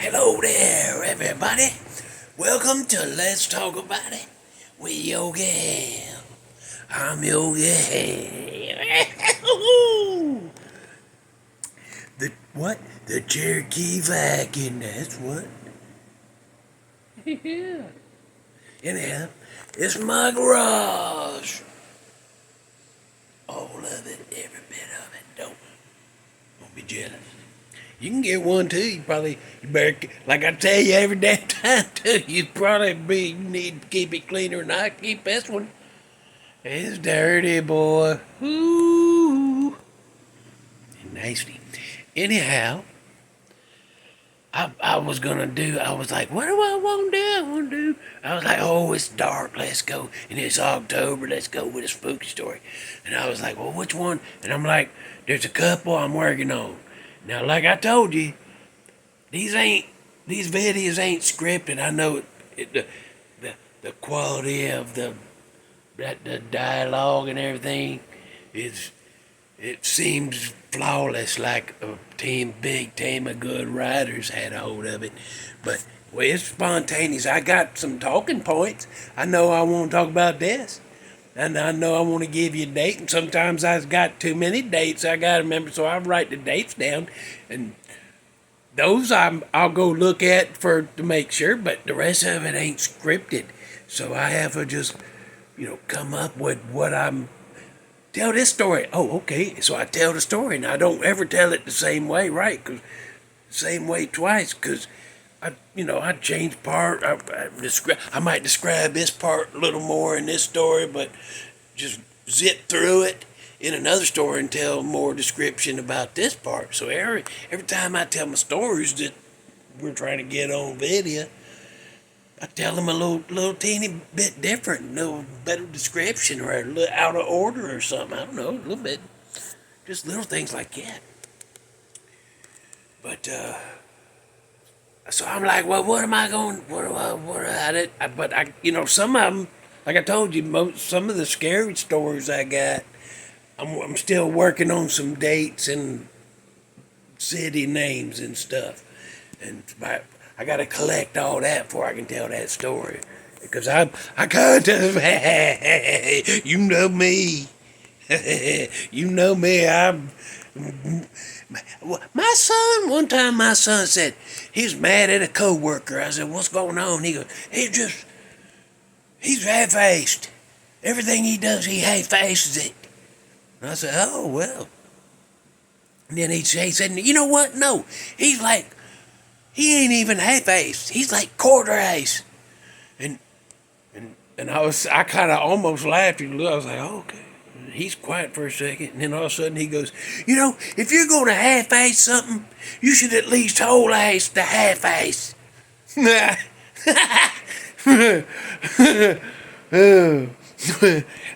Hello there, everybody. Welcome to Let's Talk About It with Yogi Hamm. I'm Yogi Hamm. The what? The Cherokee Viking, that's what. Yeah. Anyhow, it's my garage. All of it, every bit of it. Don't be jealous. You can get one too. You better, like I tell you every damn time too. You need to keep it cleaner than I keep this one. It's dirty, boy. Ooh, nasty. Anyhow, I was like, what do I want to do? I was like, oh, it's dark. Let's go. And it's October. Let's go with a spooky story. And I was like, well, which one? And I'm like, there's a couple I'm working on. Now, like I told you, these videos ain't scripted. I know the quality of the dialogue and everything it seems flawless, like a big team of good writers had a hold of it. But well, it's spontaneous. I got some talking points. I know I want to talk about this. And I know I want to give you a date, and sometimes I've got too many dates I got to remember, so I write the dates down, and those I'll go look at to make sure, but the rest of it ain't scripted. So I have to just, come up with tell this story. Oh, okay, so I tell the story, and I don't ever tell it the same way, right? Same way twice, because I change part. I might describe this part a little more in this story, but just zip through it in another story and tell more description about this part. So every time I tell my stories that we're trying to get on video, I tell them a little teeny bit different, no better description, or a little out of order or something. I don't know, a little bit, just little things like that. But so I'm like, well, what am I going? Some of them, like I told you, some of the scary stories I got, I'm still working on some dates and city names and stuff, and I got to collect all that before I can tell that story, because I kind of, you know me, I'm. One time my son said he was mad at a coworker. I said, what's going on? He goes, he's half-faced. Everything he does, he half-faces it. And I said, oh, well. And then he said, you know what? No, he ain't even half-aced. He's like quarter-aced. And I kind of almost laughed. I was like, oh, okay. He's quiet for a second, and then all of a sudden he goes, if you're going to half-ace something, you should at least whole-ace the half-ace.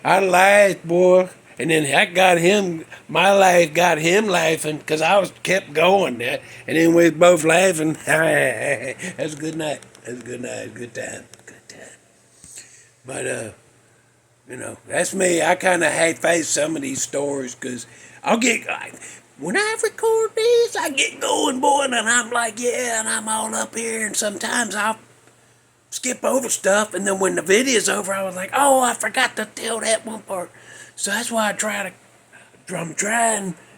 I laughed, boy. And then my laugh got him laughing, because I kept going there. And then we was both laughing. That's a good night. That's a good night. Good time. Good time. But, that's me. I kind of half-face some of these stories, because when I record these, I get going, boy, and I'm like, yeah, and I'm all up here, and sometimes I'll skip over stuff, and then when the video's over, I was like, oh, I forgot to tell that one part. So that's why I'm trying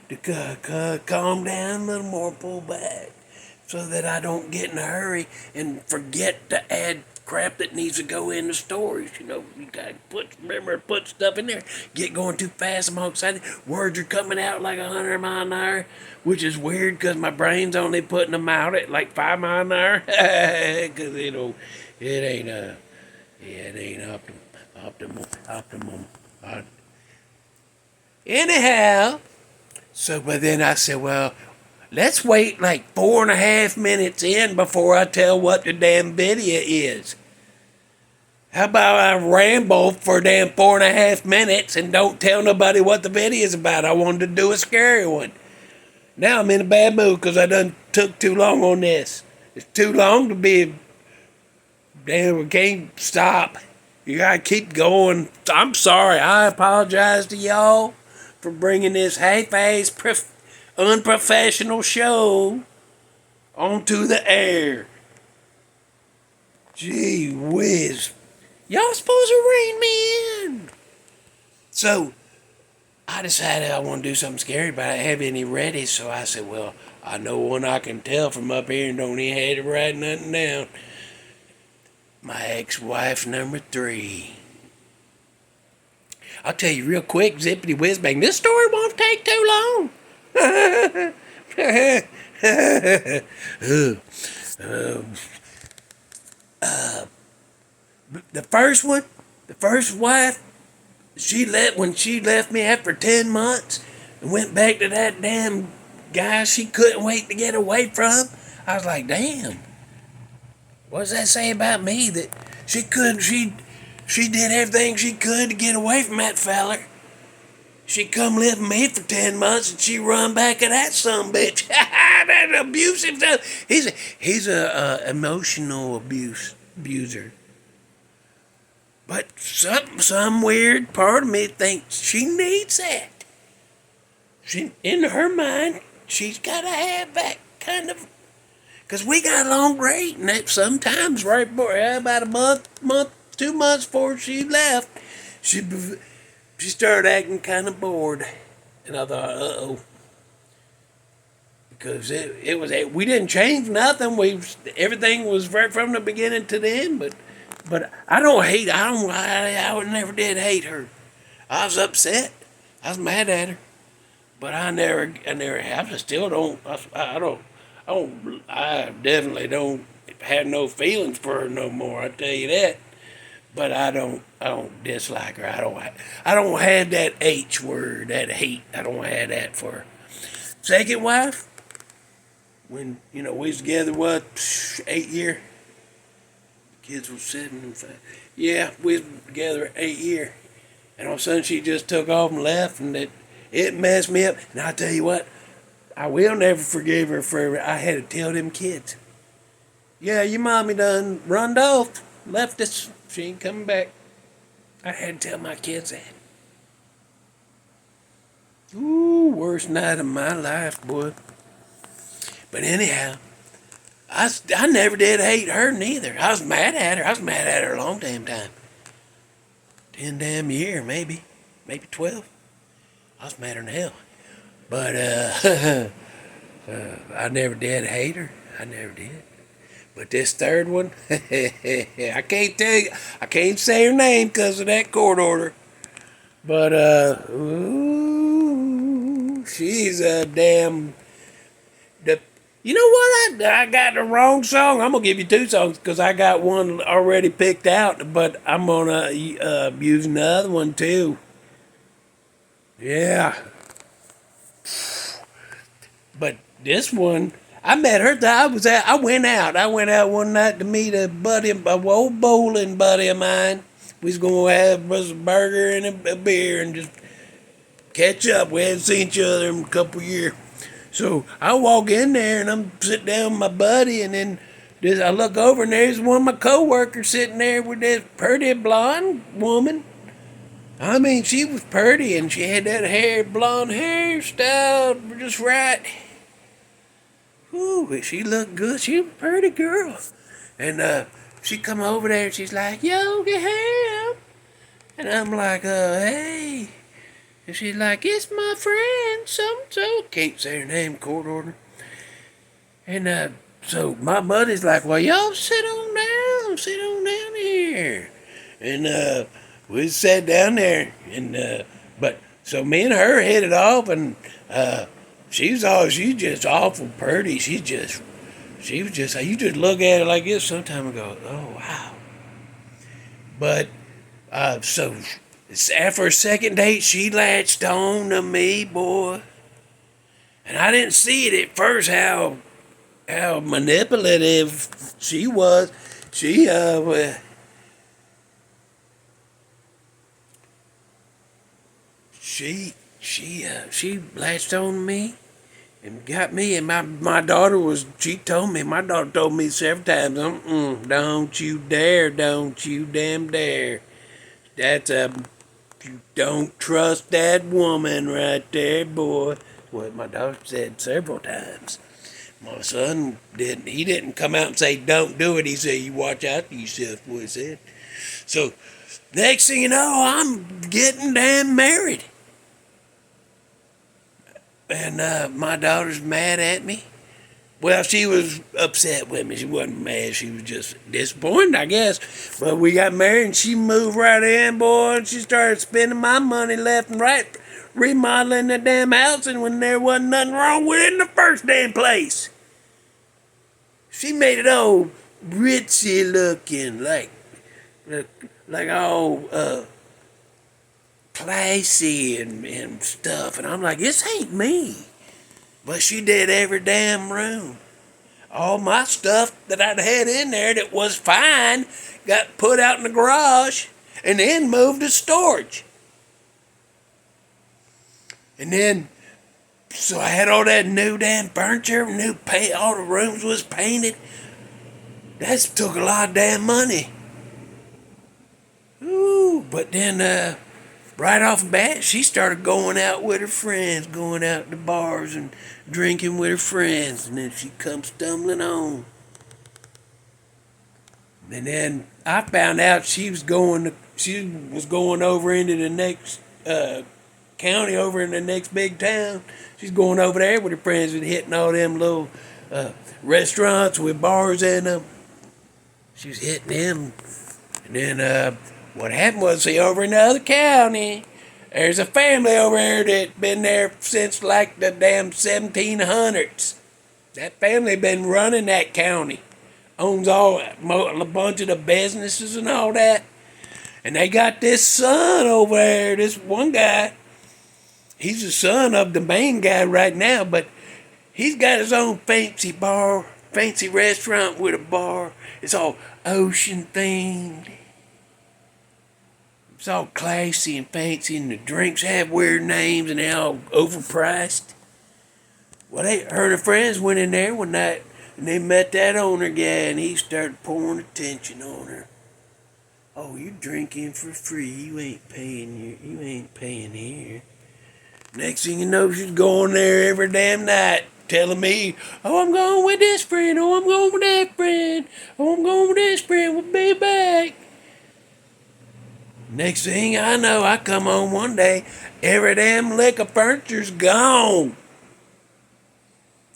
to calm down a little more, pull back, so that I don't get in a hurry and forget to add crap that needs to go in the stories. You gotta put stuff in there. Get going too fast, I'm all excited. Words are coming out like 100 miles an hour, which is weird, because my brain's only putting them out at like 5 miles an hour. Because it ain't optimal. Anyhow, but then I said, well, let's wait like 4.5 minutes in before I tell what the damn video is. How about I ramble for damn 4.5 minutes and don't tell nobody what the video is about? I wanted to do a scary one. Now I'm in a bad mood because I done took too long on this. It's too long to be. Damn, we can't stop. You gotta keep going. I'm sorry. I apologize to y'all for bringing this half-assed, unprofessional show onto the air. Gee whiz. Y'all supposed to rein me in. So I decided I want to do something scary, but I didn't have any ready. So I said, well, I know one I can tell from up here and don't even have to write nothing down. My ex-wife number 3. I'll tell you real quick, zippity whiz bang. This story won't take too long. The first wife, when she left me after 10 months and went back to that damn guy she couldn't wait to get away from. I was like, damn. What does that say about me? That she did everything she could to get away from that feller. She come live with me for 10 months and she run back at that sumbitch. That abusive stuff. He's a emotional abuser. But some weird part of me thinks she needs that. In her mind, she's got to have that kind of. Because we got along great, and that sometimes right before, about a month, 2 months before she left, she started acting kind of bored. And I thought, uh-oh. Because we didn't change nothing. Everything was right from the beginning to the end, but I never did hate her. I was upset. I was mad at her. But I still don't, I definitely don't have no feelings for her no more, I tell you that. But I don't dislike her. I don't have that H word, that hate. I don't have that for her. Second wife, when, we was together, 8 years? Kids were 7 and 5. Yeah, we was together 8 years. And all of a sudden she just took off and left, and it messed me up. And I tell you what, I will never forgive her for I had to tell them kids. Yeah, your mommy done runned off, left us. She ain't coming back. I had to tell my kids that. Ooh, worst night of my life, boy. But anyhow, I never did hate her neither. I was mad at her. I was mad at her a long damn time. 10 damn year, maybe 12. I was madder than hell. But I never did hate her. I never did. But this third one, I can't tell you. I can't say her name because of that court order. But ooh, she's a damn. You know what? I got the wrong song. I'm gonna give you 2 songs because I got one already picked out. But I'm gonna use another one too. Yeah. But this one, I met her. I went out. I went out one night to meet a old bowling buddy of mine. We was gonna have us a burger and a beer and just catch up. We hadn't seen each other in a couple of years. So I walk in there and I'm sitting down with my buddy, and then I look over and there's one of my coworkers sitting there with this pretty blonde woman. I mean, she was pretty and she had that blonde hairstyle just right. Ooh, she looked good. She was a pretty girl. And she come over there and she's like, Yogi Hamm. And I'm like, hey. And she's like, it's my friend, so-and-so. Can't say her name, court order. And so my buddy's like, well, y'all sit on down here. And we sat down there, and but so me and her hit it off, and she's just awful pretty. She was just, you just look at her like this sometime and go, oh, wow. But, so, after a second date, she latched on to me, boy. And I didn't see it at first how manipulative she was. She latched on to me and got me, and my daughter told me several times, don't you damn dare. You don't trust that woman right there, boy. What my daughter said several times. My son didn't. He didn't come out and say, "Don't do it." He said, "You watch out for yourself," what he said. So next thing you know, I'm getting damn married. And my daughter's mad at me. Well, she was upset with me. She wasn't mad. She was just disappointed, I guess. But we got married, and she moved right in, boy, and she started spending my money left and right, remodeling the damn house, and when there wasn't nothing wrong with it in the first damn place. She made it all ritzy looking, like all classy and stuff. And I'm like, this ain't me. But she did every damn room. All my stuff that I'd had in there that was fine got put out in the garage and then moved to storage. And then, so I had all that new damn furniture, new paint, all the rooms was painted. That took a lot of damn money. Ooh, but then right off the bat, she started going out with her friends, going out to bars and drinking with her friends, and then she come stumbling on. And then I found out she was going over into the next county, over in the next big town. She's going over there with her friends and hitting all them little restaurants with bars in them. She was hitting them. And then what happened was, see, over in the other county, there's a family over there that's been there since like the damn 1700s. That family been running that county. Owns a bunch of the businesses and all that. And they got this son over there, this one guy. He's the son of the main guy right now, but he's got his own fancy bar, fancy restaurant with a bar. It's all ocean themed. It's all classy and fancy, and the drinks have weird names, and they're all overpriced. Well, her friends went in there one night, and they met that owner guy, and he started pouring attention on her. Oh, you drinking for free? You ain't paying here. Next thing you know, she's going there every damn night, telling me, "Oh, I'm going with this friend. Oh, I'm going with that friend. Oh, I'm going with this friend. We'll be back." Next thing I know, I come home one day, every damn lick of furniture's gone.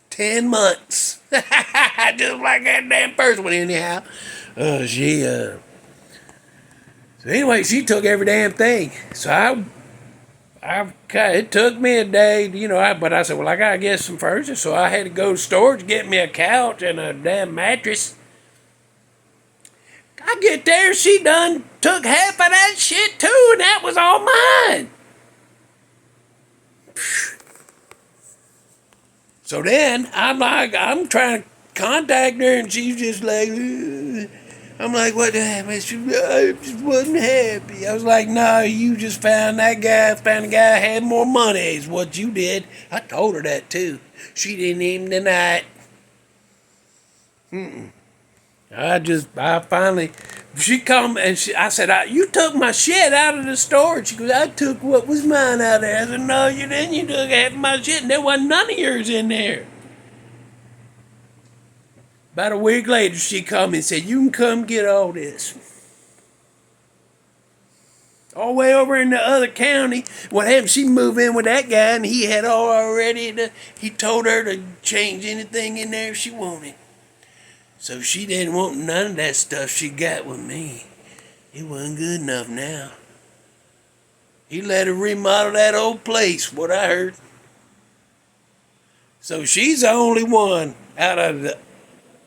10 months. Just like that damn first one, anyhow. So anyway, she took every damn thing. So it took me a day, but I said, well, I gotta get some furniture. So I had to go to storage, get me a couch and a damn mattress. I get there, she done took half of that shit too, and that was all mine. So then I'm trying to contact her, and she's just like, ugh. I'm like, what the hell? I just wasn't happy. I was like, no, you just found a guy had more money, is what you did. I told her that too. She didn't even deny it. I finally, she come and I said, you took my shit out of the storage. She goes, I took what was mine out of there. I said, no, you didn't. You took half of my shit, and there wasn't none of yours in there. About a week later, she come and said, you can come get all this. All the way over in the other county. What happened, she moved in with that guy, and he had he told her to change anything in there if she wanted. So she didn't want none of that stuff she got with me. It wasn't good enough now. He let her remodel that old place, what I heard. So she's the only one out of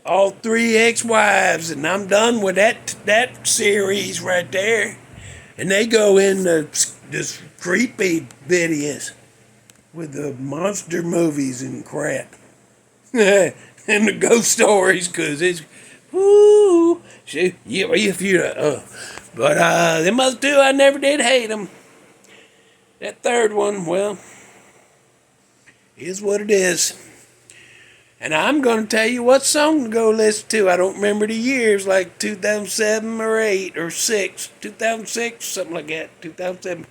all 3 ex-wives, and I'm done with that series right there. And they go in this creepy videos with the monster movies and crap. And the ghost stories, because it's, whoo, but them other 2, I never did hate them. That third one, well, is what it is. And I'm going to tell you what song to go listen to. I don't remember the years, like 2007 or 8 or 6, 2006, something like that, 2007.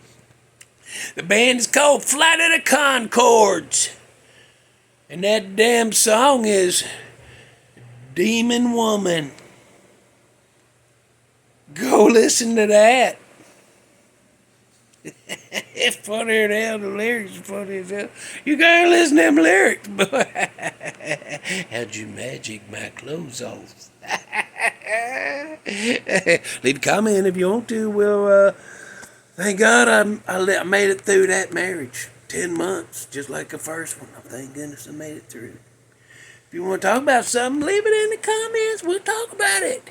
The band is called Flight of the Conchords. And that damn song is Demon Woman. Go listen to that. It's funnier than hell. The lyrics are funny as hell. You gotta listen to them lyrics, boy. How'd you magic my clothes off? Leave a comment if you want to. Well, thank God I made it through that marriage. 10 months, just like the first one. Thank goodness I made it through. If you want to talk about something, leave it in the comments. We'll talk about it.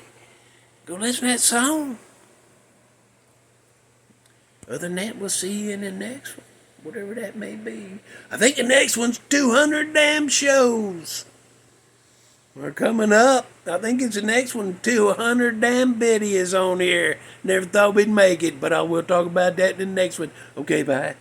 Go listen to that song. Other than that, we'll see you in the next one, whatever that may be. I think the next one's 200 damn shows. We're coming up. I think it's the next one, 200 damn videos on here. Never thought we'd make it, but I will talk about that in the next one. Okay, bye.